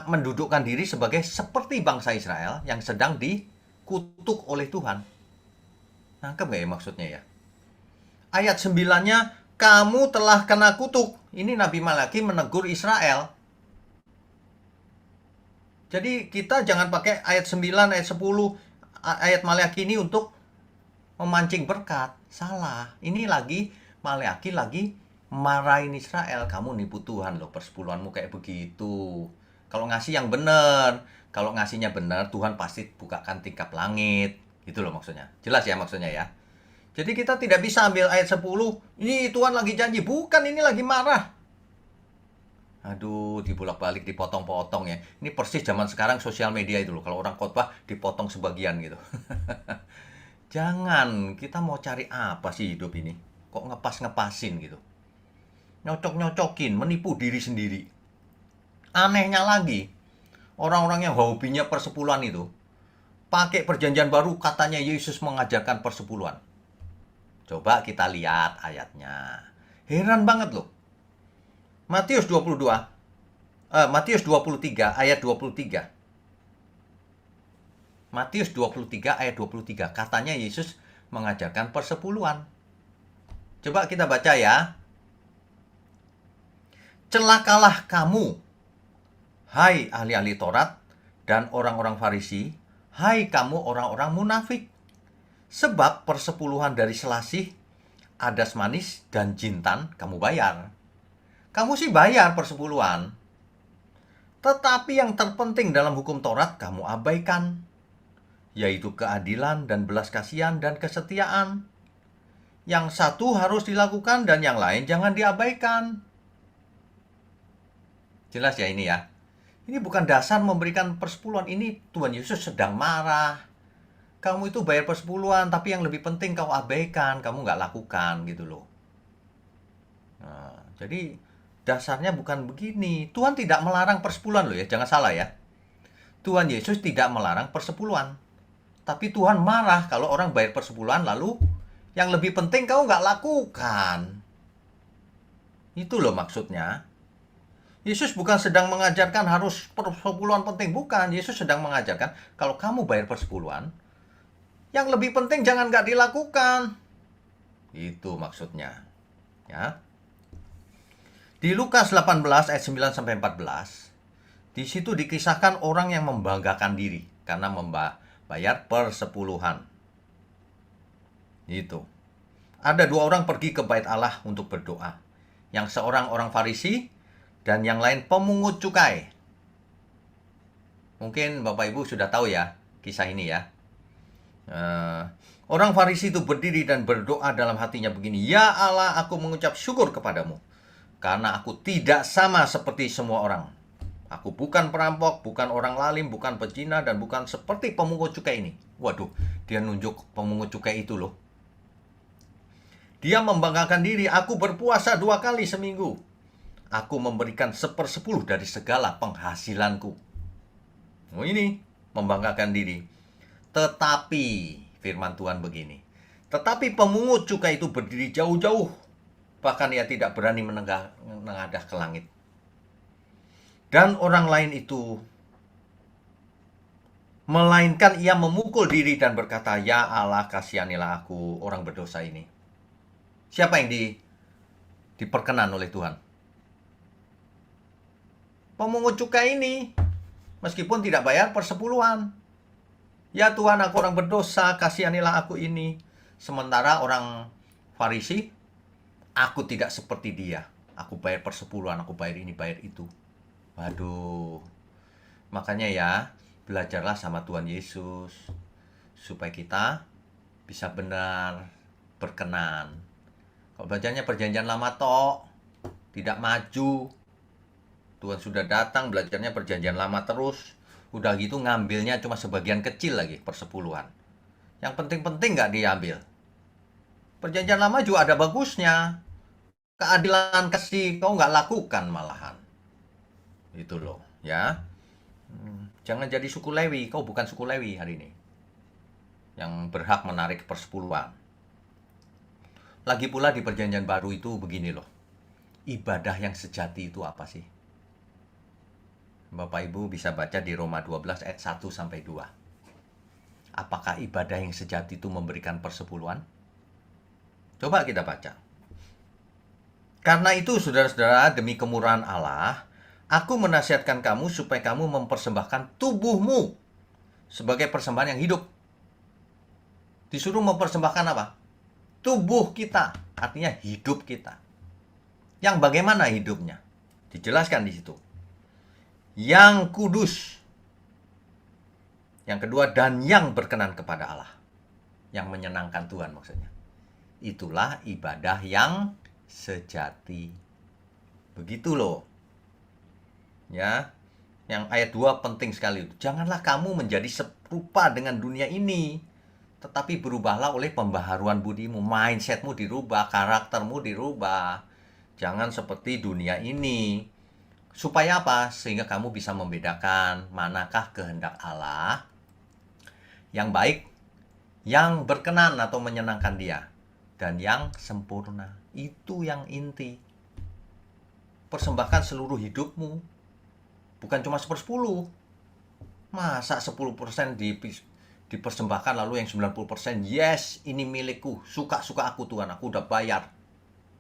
mendudukkan diri sebagai seperti bangsa Israel yang sedang dikutuk oleh Tuhan. Nangkep gak ya maksudnya ya? Ayat 9-nya, kamu telah kena kutuk. Ini Nabi Maleaki menegur Israel. Jadi kita jangan pakai ayat 9, ayat 10, ayat Maleaki ini untuk memancing berkat. Salah. Ini lagi, Maleaki lagi marahin Israel. Kamu nipu Tuhan loh, persepuluhanmu kayak begitu. Kalau ngasih yang benar, kalau ngasihnya benar, Tuhan pasti bukakan tingkap langit. Gitu loh maksudnya. Jelas ya maksudnya ya. Jadi kita tidak bisa ambil ayat 10, ini Tuhan lagi janji. Bukan, ini lagi marah. Aduh, dibulak-balik, dipotong-potong ya. Ini persis zaman sekarang sosial media itu loh. Kalau orang khotbah dipotong sebagian gitu. Jangan, kita mau cari apa sih hidup ini? Kok ngepas-ngepasin gitu. Nyocok-nyocokin, menipu diri sendiri. Anehnya lagi, orang-orang yang hobinya persepuluhan itu, pakai perjanjian baru katanya Yesus mengajarkan persepuluhan. Coba kita lihat ayatnya. Heran banget loh. Matius 22, Matius 23 ayat 23. Matius 23 ayat 23. Katanya Yesus mengajarkan persepuluhan. Coba kita baca ya. Celakalah kamu, hai ahli-ahli Taurat dan orang-orang Farisi, hai kamu orang-orang munafik. Sebab persepuluhan dari selasih, adas manis, dan jintan kamu bayar. Kamu sih bayar persepuluhan. Tetapi yang terpenting dalam hukum Taurat kamu abaikan, yaitu keadilan dan belas kasihan dan kesetiaan. Yang satu harus dilakukan dan yang lain jangan diabaikan. Jelas ya ini ya. Ini bukan dasar memberikan persepuluhan. Ini Tuhan Yesus sedang marah. Kamu itu bayar persepuluhan, tapi yang lebih penting kau abaikan, kamu nggak lakukan gitu loh. Nah, jadi dasarnya bukan begini. Tuhan tidak melarang persepuluhan loh ya, jangan salah ya. Tuhan Yesus tidak melarang persepuluhan. Tapi Tuhan marah kalau orang bayar persepuluhan lalu yang lebih penting kau nggak lakukan. Itu loh maksudnya. Yesus bukan sedang mengajarkan harus persepuluhan penting, bukan. Yesus sedang mengajarkan kalau kamu bayar persepuluhan, yang lebih penting jangan nggak dilakukan. Itu maksudnya. Ya. Di Lukas 18 ayat 9 sampai 14, di situ dikisahkan orang yang membanggakan diri karena membayar persepuluhan. Itu. Ada dua orang pergi ke bait Allah untuk berdoa. Yang seorang orang Farisi dan yang lain pemungut cukai. Mungkin Bapak Ibu sudah tahu ya kisah ini ya. Orang Farisi itu berdiri dan berdoa dalam hatinya begini, "Ya Allah, aku mengucap syukur kepadamu, karena aku tidak sama seperti semua orang. Aku bukan perampok, bukan orang lalim, bukan pezina, dan bukan seperti pemungut cukai ini." Waduh, dia nunjuk pemungut cukai itu loh. Dia membanggakan diri, "Aku berpuasa 2 kali seminggu. Aku memberikan 1/10 dari segala penghasilanku." Oh ini, membanggakan diri. Tetapi, firman Tuhan begini. Tetapi pemungut cukai itu berdiri jauh-jauh. Bahkan ia tidak berani menengadah ke langit. Dan orang lain itu, melainkan ia memukul diri dan berkata, "Ya Allah, kasihanilah aku, orang berdosa ini." Siapa yang diperkenan oleh Tuhan? Pemungut cukai ini, meskipun tidak bayar persepuluhan. "Ya Tuhan, aku orang berdosa, kasihanilah aku ini." Sementara orang Farisi, "Aku tidak seperti dia. Aku bayar persepuluhan, aku bayar ini, bayar itu." Waduh. Makanya ya, belajarlah sama Tuhan Yesus. Supaya kita bisa benar berkenan. Kalau bacanya perjanjian lama tok, tidak maju. Tuhan sudah datang, belajarnya perjanjian lama terus. Udah gitu ngambilnya cuma sebagian kecil lagi, persepuluhan. Yang penting-penting nggak diambil. Perjanjian lama juga ada bagusnya. Keadilan kasih kau nggak lakukan malahan. Itu loh, ya. Jangan jadi suku Lewi, kau bukan suku Lewi hari ini. Yang berhak menarik persepuluhan. Lagi pula di perjanjian baru itu begini loh. Ibadah yang sejati itu apa sih? Bapak Ibu bisa baca di Roma 12 ayat 1 sampai 2. Apakah ibadah yang sejati itu memberikan persepuluhan? Coba kita baca. "Karena itu, saudara-saudara, demi kemurahan Allah, aku menasihatkan kamu supaya kamu mempersembahkan tubuhmu sebagai persembahan yang hidup." Disuruh mempersembahkan apa? Tubuh kita, artinya hidup kita. Yang bagaimana hidupnya? Dijelaskan di situ. Yang kudus. Yang kedua, dan yang berkenan kepada Allah. Yang menyenangkan Tuhan maksudnya. Itulah ibadah yang sejati. Begitu loh. Ya. Yang ayat 2 penting sekali. "Janganlah kamu menjadi serupa dengan dunia ini, tetapi berubahlah oleh pembaharuan budimu." Mindsetmu dirubah, karaktermu dirubah. Jangan seperti dunia ini. Supaya apa? Sehingga kamu bisa membedakan manakah kehendak Allah yang baik, yang berkenan atau menyenangkan Dia, dan yang sempurna. Itu yang inti. persembahkan seluruh hidupmu. Bukan cuma 1/10. Masa 10% dipersembahkan lalu yang 90% yes, ini milikku, suka-suka aku Tuhan, aku udah bayar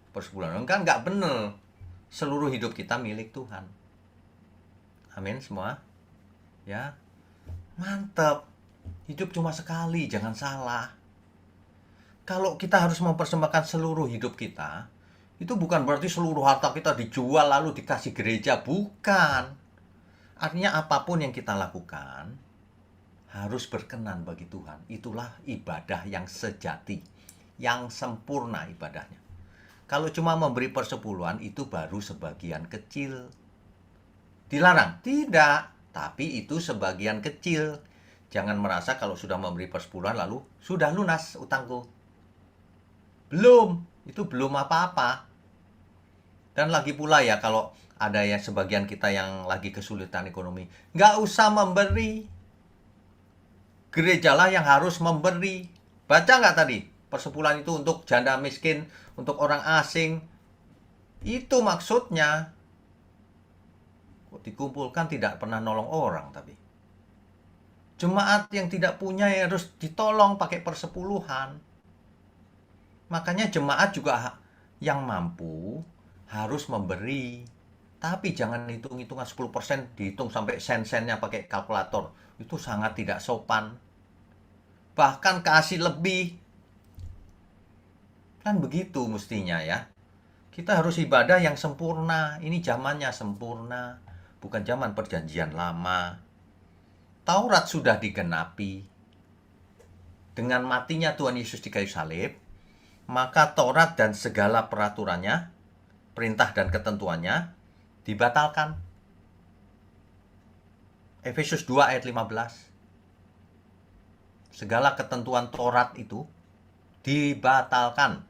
per sebulan. Kan nggak bener. Seluruh hidup kita milik Tuhan. Amin semua. Ya. Mantap. Hidup cuma sekali, jangan salah. Kalau kita harus mempersembahkan seluruh hidup kita, itu bukan berarti seluruh harta kita dijual lalu dikasih gereja, bukan. Artinya apapun yang kita lakukan harus berkenan bagi Tuhan. Itulah ibadah yang sejati, yang sempurna ibadahnya. Kalau cuma memberi persepuluhan itu baru sebagian kecil. Dilarang? Tidak, tapi itu sebagian kecil. Jangan merasa kalau sudah memberi persepuluhan lalu sudah lunas utangku. Belum, itu belum apa-apa. Dan lagi pula ya, kalau ada ya sebagian kita yang lagi kesulitan ekonomi, nggak usah memberi. Gerejalah yang harus memberi. Baca nggak tadi? Persepuluhan itu untuk janda miskin, untuk orang asing. Itu maksudnya. Kok dikumpulkan tidak pernah nolong orang tapi. Jemaat yang tidak punya ya harus ditolong pakai persepuluhan. Makanya jemaat juga yang mampu harus memberi. Tapi jangan hitung-hitungan 10%, dihitung sampai sen-sennya pakai kalkulator. Itu sangat tidak sopan. Bahkan kasih lebih. Kan begitu mestinya ya. Kita harus ibadah yang sempurna. Ini zamannya sempurna. Bukan zaman perjanjian lama. Taurat sudah digenapi. Dengan matinya Tuhan Yesus di kayu salib, maka Taurat dan segala peraturannya, perintah dan ketentuannya dibatalkan. Efesus 2 ayat 15. Segala ketentuan Taurat itu dibatalkan.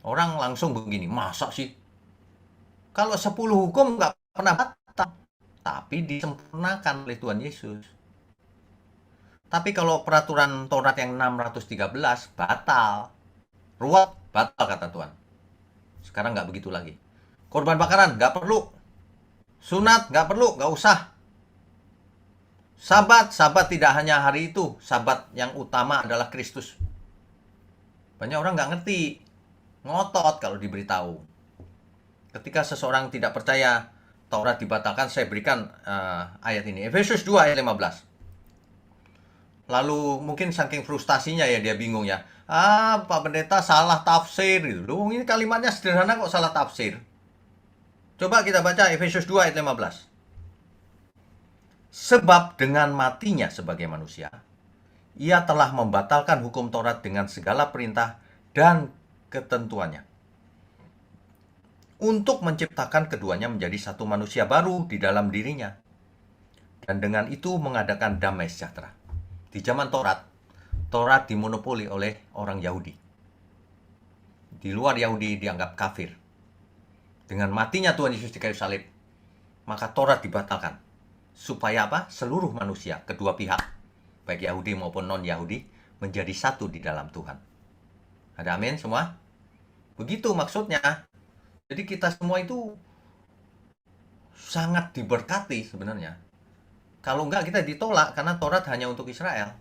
Orang langsung begini, masa sih? Kalau 10 hukum nggak pernah batal, tapi disempurnakan oleh Tuhan Yesus. Tapi kalau peraturan Taurat yang 613 batal. Ruwet, batal kata Tuhan. Sekarang nggak begitu lagi. Korban bakaran nggak perlu. Sunat nggak perlu, nggak usah. Sabat tidak hanya hari itu. Sabat yang utama adalah Kristus. Banyak orang nggak ngerti. Ngotot kalau diberitahu. Ketika seseorang tidak percaya Taurat dibatalkan, saya berikan ayat ini. Efesus 2 ayat 15. Lalu mungkin saking frustasinya ya dia bingung ya. Pak pendeta salah tafsir gitu. Loh, ini kalimatnya sederhana kok salah tafsir. Coba kita baca Efesus 2 ayat 15. Sebab dengan matinya sebagai manusia, ia telah membatalkan hukum Taurat dengan segala perintah dan ketentuannya. Untuk menciptakan keduanya menjadi satu manusia baru di dalam dirinya. Dan dengan itu mengadakan damai sejahtera. Di zaman Taurat dimonopoli oleh orang Yahudi. Di luar Yahudi dianggap kafir. Dengan matinya Tuhan Yesus di kayu salib, maka Taurat dibatalkan. Supaya apa? Seluruh manusia, kedua pihak, baik Yahudi maupun non-Yahudi, menjadi satu di dalam Tuhan. Ada amin semua? Begitu maksudnya. Jadi kita semua itu sangat diberkati sebenarnya. Kalau enggak kita ditolak karena Taurat hanya untuk Israel.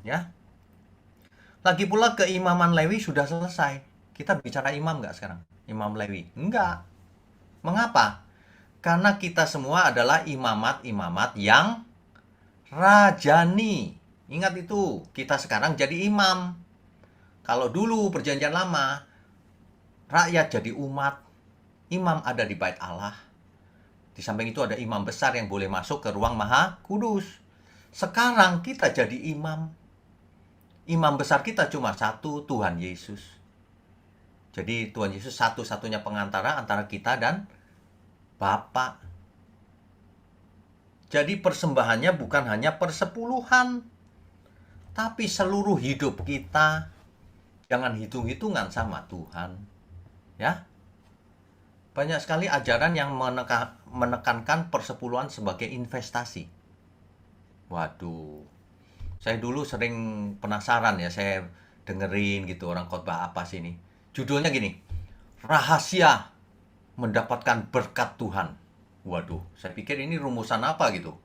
Ya. Lagi pula keimaman Lewi sudah selesai. Kita bicara imam enggak sekarang? Imam Lewi? Enggak. Mengapa? Karena kita semua adalah imamat-imamat yang rajani. Ingat itu, kita sekarang jadi imam. Kalau dulu perjanjian lama, rakyat jadi umat, imam ada di bait Allah. Di samping itu ada imam besar yang boleh masuk ke ruang maha kudus. Sekarang kita jadi imam. Imam besar kita cuma satu, Tuhan Yesus. Jadi Tuhan Yesus satu-satunya pengantara antara kita dan Bapa. Jadi persembahannya bukan hanya persepuluhan, tapi seluruh hidup kita. Jangan hitung-hitungan sama Tuhan. Ya. Banyak sekali ajaran yang menekankan persepuluhan sebagai investasi. Waduh. Saya dulu sering penasaran ya, saya dengerin gitu orang khotbah apa sih ini. Judulnya gini, rahasia mendapatkan berkat Tuhan. Waduh, saya pikir ini rumusan apa gitu.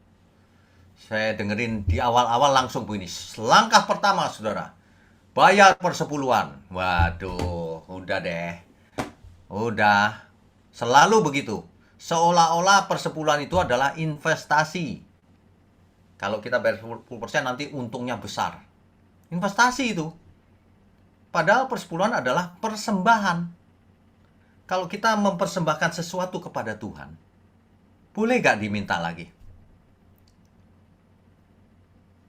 Saya dengerin di awal-awal langsung begini. Langkah pertama, saudara, bayar persepuluhan. Waduh, udah deh. Udah. Selalu begitu. Seolah-olah persepuluhan itu adalah investasi. Kalau kita bayar 10% nanti untungnya besar. Investasi itu. Padahal persepuluhan adalah persembahan. Kalau kita mempersembahkan sesuatu kepada Tuhan, boleh gak diminta lagi?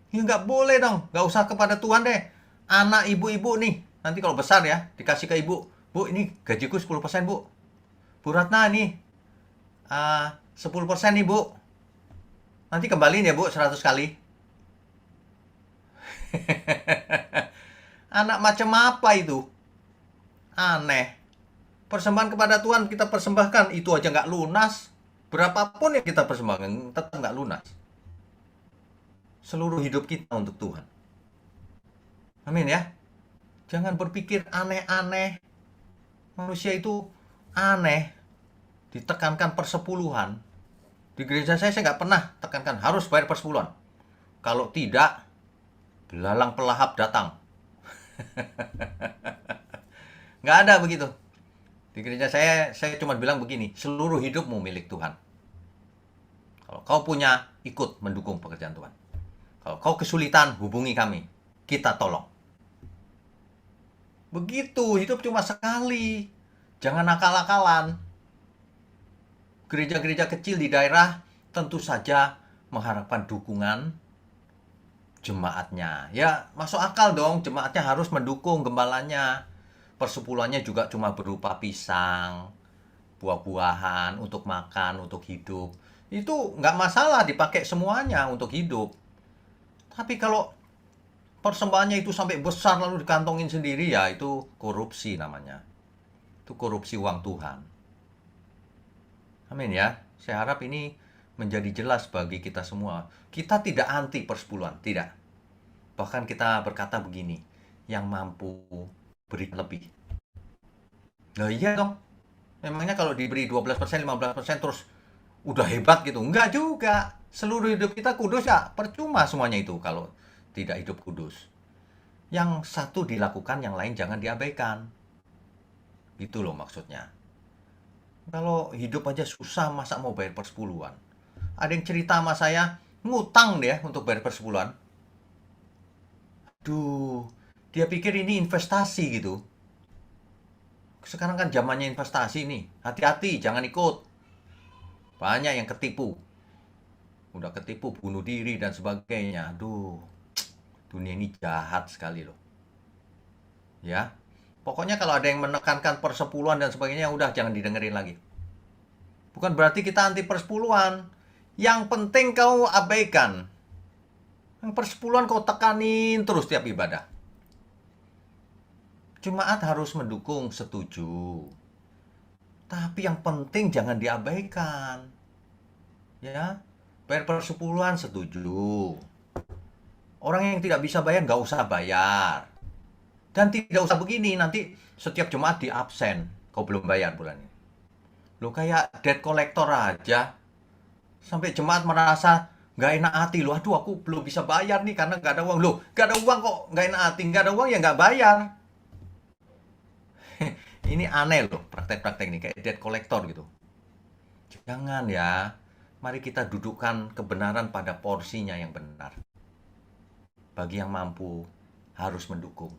Ya nggak boleh dong, nggak usah kepada Tuhan deh. Anak ibu-ibu nih, nanti kalau besar ya, dikasih ke ibu. Bu, ini gajiku 10% bu. Bu Ratna nih, 10% nih bu. Nanti kembaliin ya bu, 100 kali. Anak macam apa itu? Aneh. Persembahan kepada Tuhan kita persembahkan, itu aja nggak lunas. Berapapun yang kita persembahkan, tetap nggak lunas. Seluruh hidup kita untuk Tuhan. Amin ya. Jangan berpikir aneh-aneh. Manusia itu aneh. Ditekankan persepuluhan. Di gereja saya nggak pernah tekankan harus bayar persepuluhan. Kalau tidak, belalang pelahap datang. Nggak ada begitu. Di gereja saya cuma bilang begini, seluruh hidupmu milik Tuhan. Kalau kau punya, ikut mendukung pekerjaan Tuhan. Kalau kau kesulitan, hubungi kami. Kita tolong. Begitu, hidup cuma sekali. Jangan akal-akalan. Gereja-gereja kecil di daerah tentu saja mengharapkan dukungan jemaatnya. Ya, masuk akal dong, jemaatnya harus mendukung gembalanya. Persepuluhannya juga cuma berupa pisang, buah-buahan untuk makan, untuk hidup. Itu nggak masalah dipakai semuanya untuk hidup. Tapi kalau persembahannya itu sampai besar lalu dikantongin sendiri, ya itu korupsi namanya. Itu korupsi uang Tuhan. Amin ya. Saya harap ini menjadi jelas bagi kita semua. Kita tidak anti persepuluhan, tidak. Bahkan kita berkata begini, yang mampu beri lebih. Nah iya dong. Memangnya kalau diberi 12%, 15% terus udah hebat gitu. Enggak juga. Seluruh hidup kita kudus ya. Percuma semuanya itu kalau tidak hidup kudus. Yang satu dilakukan, yang lain jangan diabaikan. Itu loh maksudnya. Kalau hidup aja susah, masa mau bayar persepuluhan? Ada yang cerita sama saya, ngutang dia untuk bayar persepuluhan. Aduh, dia pikir ini investasi gitu. Sekarang kan zamannya investasi nih. Hati-hati, jangan ikut. Banyak yang ketipu. Udah ketipu, bunuh diri dan sebagainya. Aduh, dunia ini jahat sekali loh. Ya, pokoknya kalau ada yang menekankan persepuluhan dan sebagainya, udah jangan didengerin lagi. Bukan berarti kita anti persepuluhan. Yang penting kau abaikan. Yang persepuluhan kau tekanin terus tiap ibadah. Jemaat harus mendukung, setuju. Tapi yang penting jangan diabaikan. Ya, bayar persepuluhan, setuju. Orang yang tidak bisa bayar, nggak usah bayar. Dan tidak usah begini, nanti setiap jemaat di absen. Kau belum bayar bulan ini. Lo kayak debt collector aja. Sampai jemaat merasa nggak enak hati. Lo, aduh aku belum bisa bayar nih karena nggak ada uang. Lo, nggak ada uang kok nggak enak hati. Nggak ada uang ya nggak bayar. Ini aneh loh praktek-praktek ini kayak debt collector gitu. Jangan ya. Mari kita dudukkan kebenaran pada porsinya yang benar. Bagi yang mampu harus mendukung.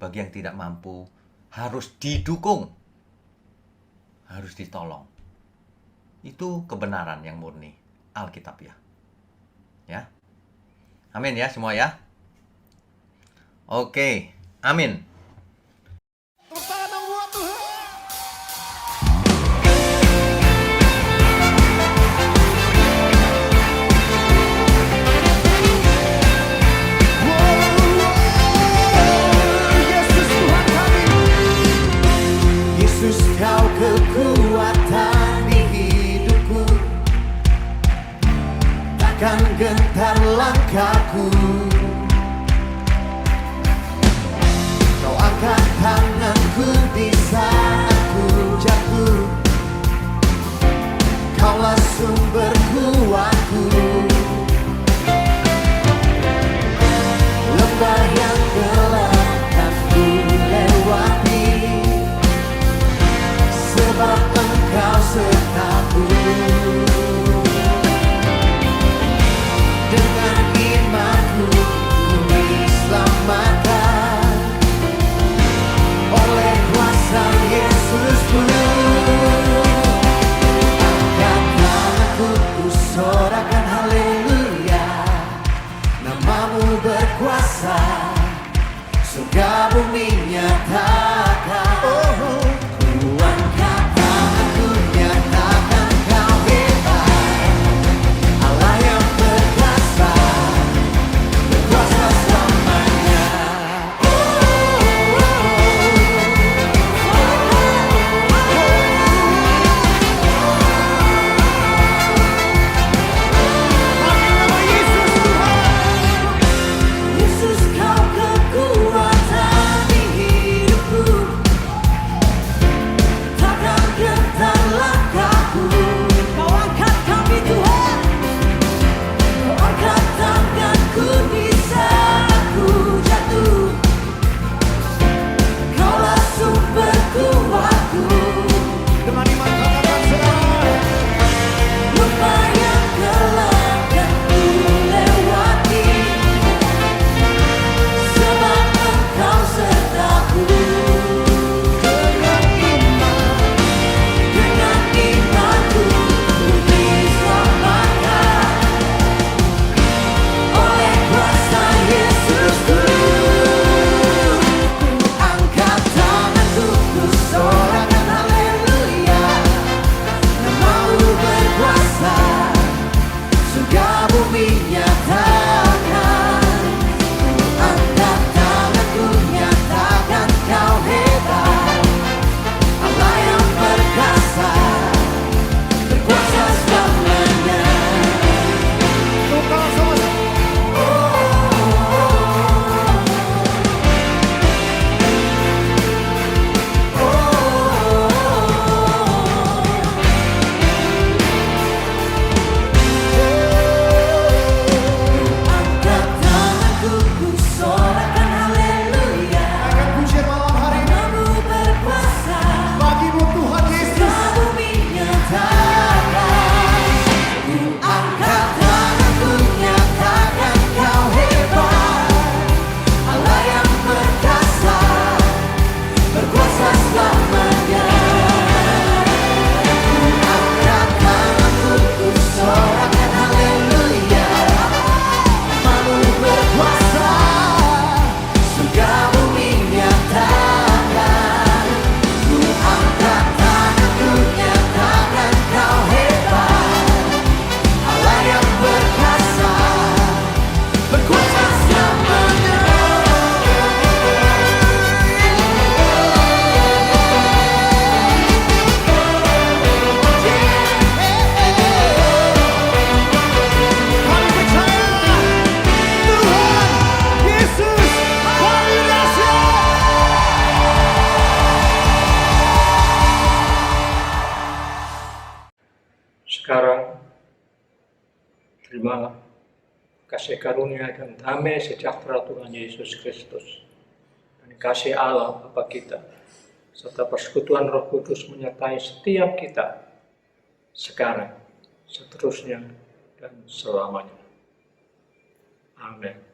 Bagi yang tidak mampu harus didukung. Harus ditolong. Itu kebenaran yang murni Alkitab ya. Ya. Amin ya semua ya. Oke, amin. Yesus kau kekuatan di hidupku, takkan gentar langkahku. Kau angkat tangan bersamaku di saat ku jatuh. Kaulah sumber kuatku. Lembah yang gelap kan ku lewati, sebab Engkau sertaku. Dengan imanku ku diselamatkan oleh kuasa Yesusku. Angkat tanganku, ku sorakan haleluya. Namamu berkuasa, surga bumi nyatakan. Ku angkat tanganku, nyatakan Kau hebat, Allah yang perkasa, berkuasa selamanya. Yesus, Kau kekuatan di hidupku, takkan gentar langkahku. Kau angkat kami Tuhan, Kau angkat tanganku di saat ku jatuh. Kaulah sumber kuatku. Dengan iman katakan saudara. Lembah yang gelap kan ku lewati, sebab Engkau sertaku. Dengan imanku ku diselamatkan oleh kuasa Yesusku. Ku angkat tanganku, ku sorakan haleluya. Namamu berkuasa, surga bumi nyatakan. Ku angkat tanganku, nyatakan Kau hebat, Allah yang perkasa, berkuasa selamanya. Angkat tanganku, ku sorakan haleluya. Namamu berkuasa, Bagimu Tuhan Yesus, surga bumi nyatakan. Ku angkat tanganku, nyatakan Kau hebat, Allah yang perkasa, berkuasa selamanya. Ku angkat tanganku, ku sorakan haleluya. Namamu berkuasa, surga bumi nyatakan. Ku angkat tanganku, nyatakan Kau hebat, Allah yang perkasa, berkuasa selamanya. kami percaya Tuhan Yesus hari dahsyat. Sekarang, terimalah kasih karunia dan damai sejahtera Tuhan Yesus Kristus dan kasih Allah Bapa kita serta persekutuan Roh Kudus menyertai setiap kita sekarang, seterusnya, dan selamanya. Amin.